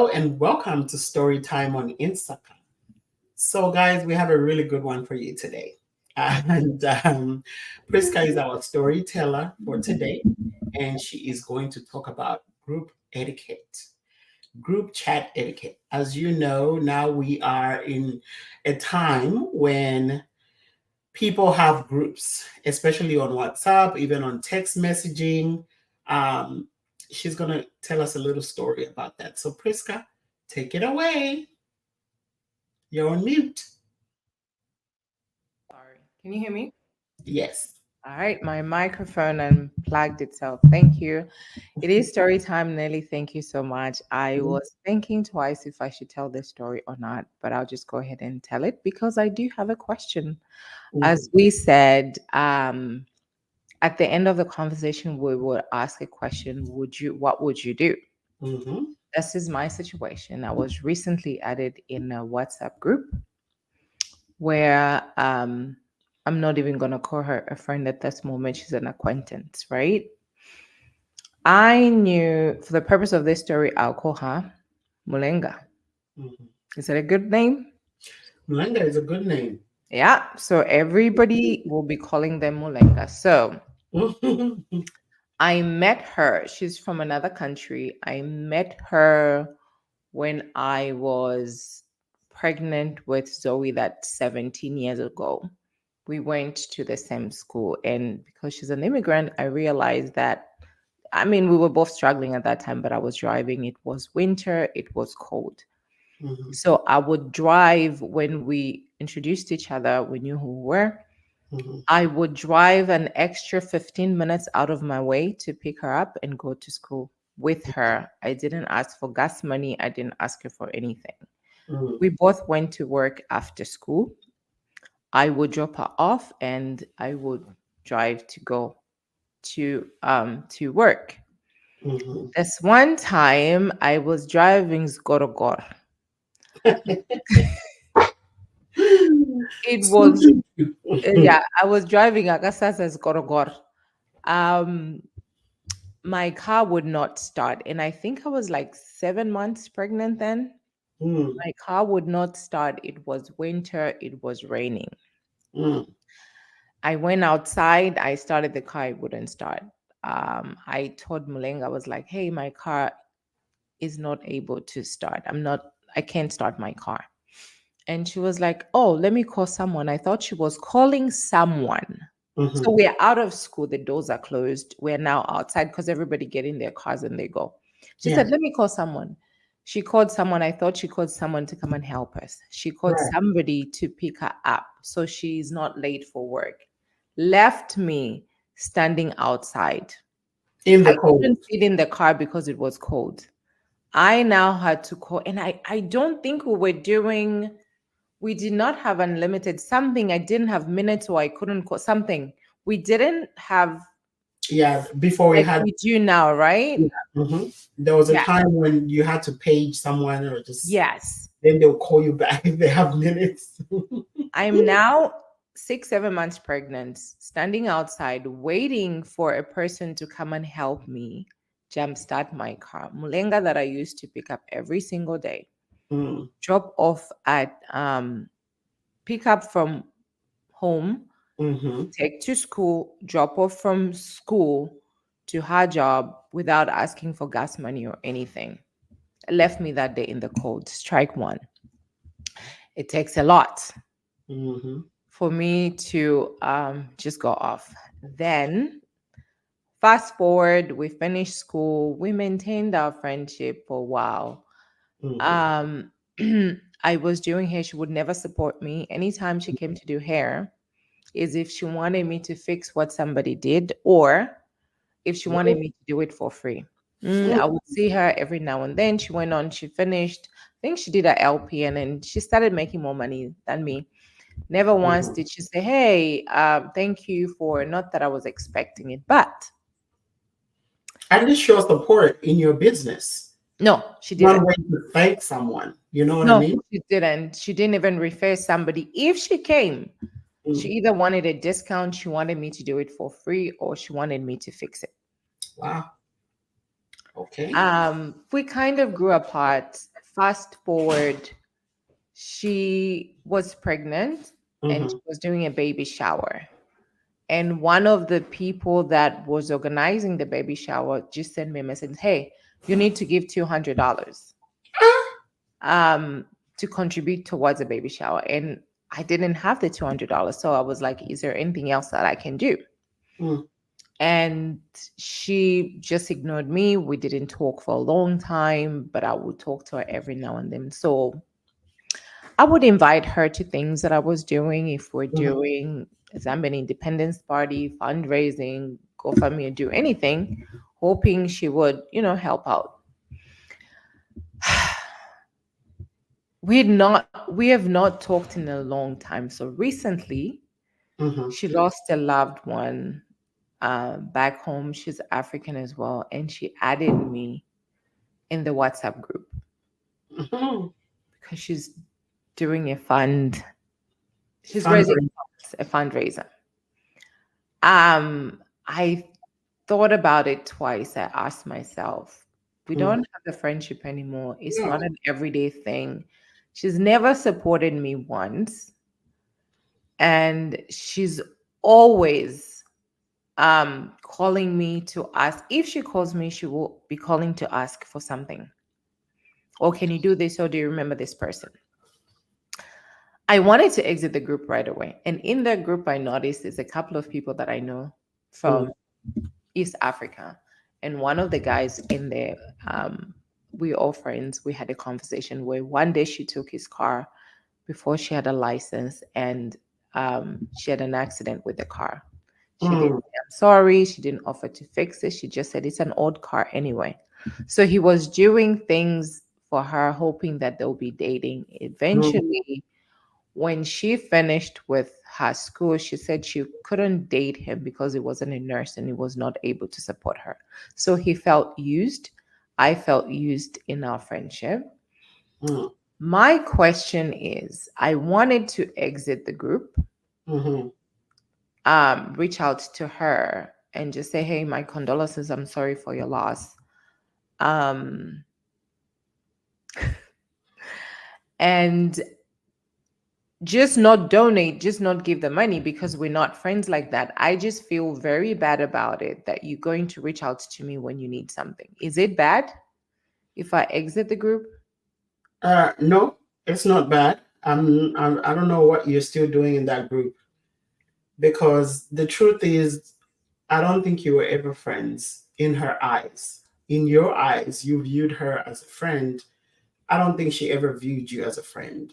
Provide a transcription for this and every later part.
Hello and welcome to Story Time on Instagram. So, guys, we have a really good one for you today. And Priska is our storyteller for today, and she is going to talk about group etiquette, group chat etiquette. As you know, now we are in a time when people have groups, especially on WhatsApp, even on text messaging. Um, she's going to tell us a little story about that. So, Priska, take it away. You're on mute. Sorry. Can you hear me? Yes. All right, my microphone unplugged itself. Thank you. It is story time, Nelly. Thank you so much. I was thinking twice if I should tell this story or not, but I'll just go ahead and tell it because I do have a question. As we said, at the end of the conversation, we would ask a question. What would you do? Mm-hmm. This is my situation. I was recently added in a WhatsApp group where I'm not even going to call her a friend at this moment. She's an acquaintance, right? I knew for the purpose of this story, I'll call her Mulenga. Mm-hmm. Is that a good name? Melinda is a good name. Yeah. So everybody will be calling them Mulenga. So I met her. She's from another country. I met her when I was pregnant with Zoe that 17 years ago. We went to the same school. And because she's an immigrant, I realized that, I mean, we were both struggling at that time, but I was driving. It was winter, it was cold. Mm-hmm. So I would drive when we introduced each other, we knew who we were. Mm-hmm. I would drive an extra 15 minutes out of my way to pick her up and go to school with her. I didn't ask for gas money, I didn't ask her for anything. Mm-hmm. We both went to work after school. I would drop her off and I would drive to go to work. Mm-hmm. This one time I was driving Zgorogor. It So was cute. yeah, I was driving Agasasa Zgorogor. Um my car would not start and I think I was like 7 months pregnant then. Mm, My car would not start. It was winter, it was raining. mm, I went outside, I started the car, it wouldn't start. I told Mulenga, I was like, hey, my car is not able to start. I can't start my car. And she was like, oh, let me call someone. I thought she was calling someone. So mm-hmm. we're out of school, the doors are closed. We're now outside because everybody get in their cars and they go. She Yeah. said, let me call someone. She called someone. I thought she called someone to come and help us. She called Right. somebody to pick her up so she's not late for work. Left me standing outside. In I the cold. couldn't sit in the car because it was cold. I now had to call, and I don't think we did not have unlimited something. I didn't have minutes, or I couldn't call something. We didn't have Yeah. Before we like had. we do now, right? Yeah. Mm-hmm. There was a Yeah. time when you had to page someone or just Yes. then they'll call you back if they have minutes. I'm now 6, 7 months pregnant, standing outside waiting for a person to come and help me jumpstart my car. Mulenga that I used to pick up every single day, Mm, drop off at pick up from home, mm-hmm. take to school, drop off from school to her job without asking for gas money or anything. Left me that day in the cold. Strike one. It takes a lot Mm-hmm. for me to just go off. Then, fast forward, we finished school. We maintained our friendship for a while. Mm-hmm. Um, I was doing hair. She would never support me. Anytime she came to do hair, is if she wanted me to fix what somebody did or if she wanted me to do it for free. I would see her every now and then. She went on, she finished, I think she did her LP and then she started making more money than me. Never once Mm-hmm. did she say, hey, thank you for, not that I was expecting it, but At least show support in your business. no, she One didn't. way to thank someone. You know what I No, mean? she didn't. She didn't even refer somebody. If she came, she Mm. either wanted a discount, she wanted me to do it for free, or she wanted me to fix it. Wow. Okay. We kind of grew apart. Fast forward, she was pregnant and Mm-hmm. she was doing a baby shower. And one of the people that was organizing the baby shower just sent me a message, hey, you need to give $200 um, to contribute towards a baby shower. And I didn't have the $200. So I was like, is there anything else that I can do? Mm-hmm. And she just ignored me. We didn't talk for a long time, but I would talk to her every now and then. So I would invite her to things that I was doing. If we're doing Zambian Independence Party, fundraising, GoFundMe, or do anything, hoping she would, help out. We have not talked in a long time. So recently, Mm-hmm. she lost a loved one back home. She's African as well, and she added me in the WhatsApp group Mm-hmm. because she's doing a fund. She's raising Fundraising. funds, a fundraiser. I thought about it twice. I asked myself, we don't Mm. have a friendship anymore. It's not No. an everyday thing. She's never supported me once, and she's always calling me to ask. If she calls me, she will be calling to ask for something. Or can you do this? Or do you remember this person? I wanted to exit the group right away. And in that group, I noticed there's a couple of people that I know Mm. from East Africa. And one of the guys in there, we all friends, we had a conversation where one day she took his car before she had a license, and she had an accident with the car. She didn't Mm. say, I'm sorry. She didn't offer to fix it. She just said, it's an old car anyway. So he was doing things for her, hoping that they'll be dating. Mm. Eventually, when she finished with her school, she said she couldn't date him because he wasn't a nurse and he was not able to support her. So he felt used. I felt used in our friendship. Mm. My question is, I wanted to exit the group, Mm-hmm. reach out to her and just say, hey, my condolences. I'm sorry for your loss. Um, and just not donate, just not give the money because we're not friends like that. I just feel very bad about it that you're going to reach out to me when you need something. Is it bad if I exit the group? No, it's not bad. I don't know what you're still doing in that group, because the truth is, I don't think you were ever friends in her eyes. In your eyes, you viewed her as a friend. I don't think she ever viewed you as a friend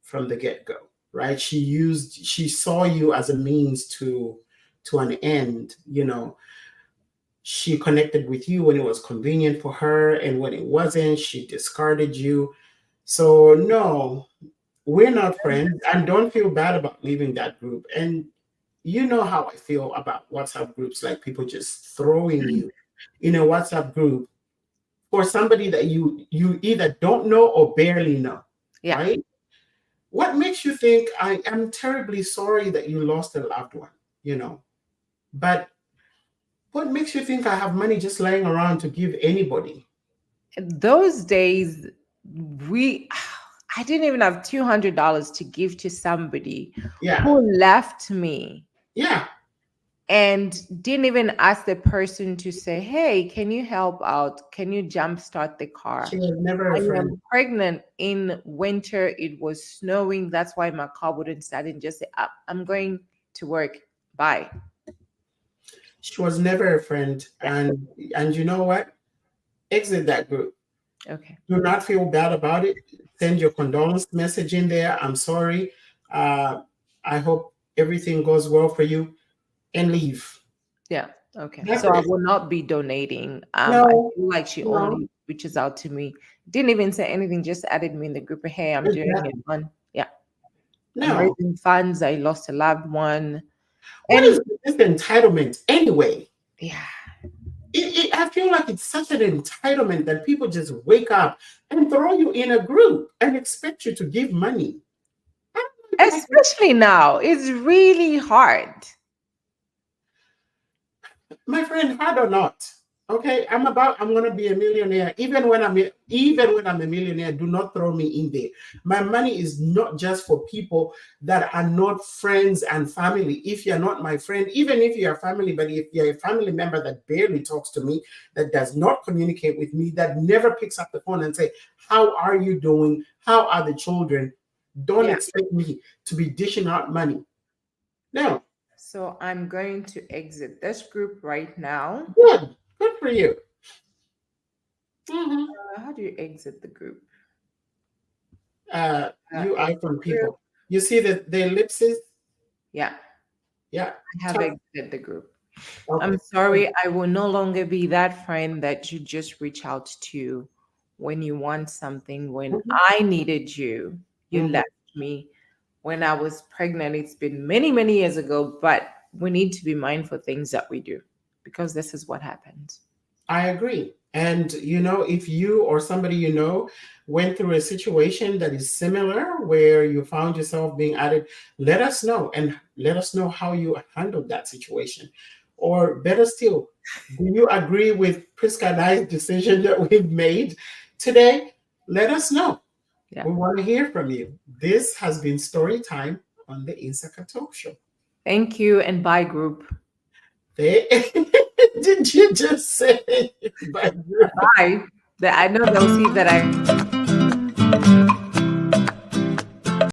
from the get go, right? She saw you as a means to an end. She connected with you when it was convenient for her, and when it wasn't, she discarded you. So no, we're not friends, and don't feel bad about leaving that group. And you know how I feel about WhatsApp groups, like people just throwing you in a WhatsApp group for somebody that you either don't know or barely know, Yeah. right? What makes you think I am terribly sorry that you lost a loved one, you know? But what makes you think I have money just laying around to give anybody? Those days, we, I didn't even have $200 to give to somebody Yeah, who left me yeah. and didn't even ask the person to say, hey, can you help out? Can you jumpstart the car? She was never I a friend. am pregnant in winter. It was snowing. That's why my car wouldn't start, and just say, I'm going to work. Bye. She was never a friend. Yeah. And you know what? Exit that group. Okay. Do not feel bad about it. Send your condolence message in there. I'm sorry. Uh, I hope everything goes well for you, and leave. Yeah. Okay. That's So I it. will not be donating. I No, feel like she no, only reaches out to me. Didn't even say anything, just added me in the group. Hey, I'm doing it exactly. fun. Yeah. I'm No. raising funds. I lost a loved one. What And is this entitlement anyway? yeah. I feel like it's such an entitlement that people just wake up and throw you in a group and expect you to give money. I don't know if Especially now. It's really hard. my friend, hard or not. Okay, I'm gonna be a millionaire. Even when I'm a millionaire, do not throw me in there. My money is not just for people that are not friends and family. If you're not my friend, even if you're family, but if you're a family member that barely talks to me, that does not communicate with me, that never picks up the phone and say, "How are you doing? How are the children?" Don't Yeah. expect me to be dishing out money. No, So I'm going to exit this group right now. good for you. Mhm. How do you exit the group? You Exit iPhone group. people. You see the ellipses? Yeah, Yeah. I have Tap. exited the group. I'm Okay. sorry, I will no longer be that friend that you just reach out to when you want something. When Mhm, I needed you, you mhm. left me. When I was pregnant, it's been many, many years ago, but we need to be mindful of things that we do because this is what happens. I agree. And if you or somebody went through a situation that is similar where you found yourself being added, let us know and let us know how you handled that situation. Or better still, do you agree with Priska and I's decision that we've made today? Let us know. Yeah. We want to hear from you. This has been Story Time on the Insaka Talk Show. Thank you and bye, group. They, did you just say by group? Bye. I know they'll see that I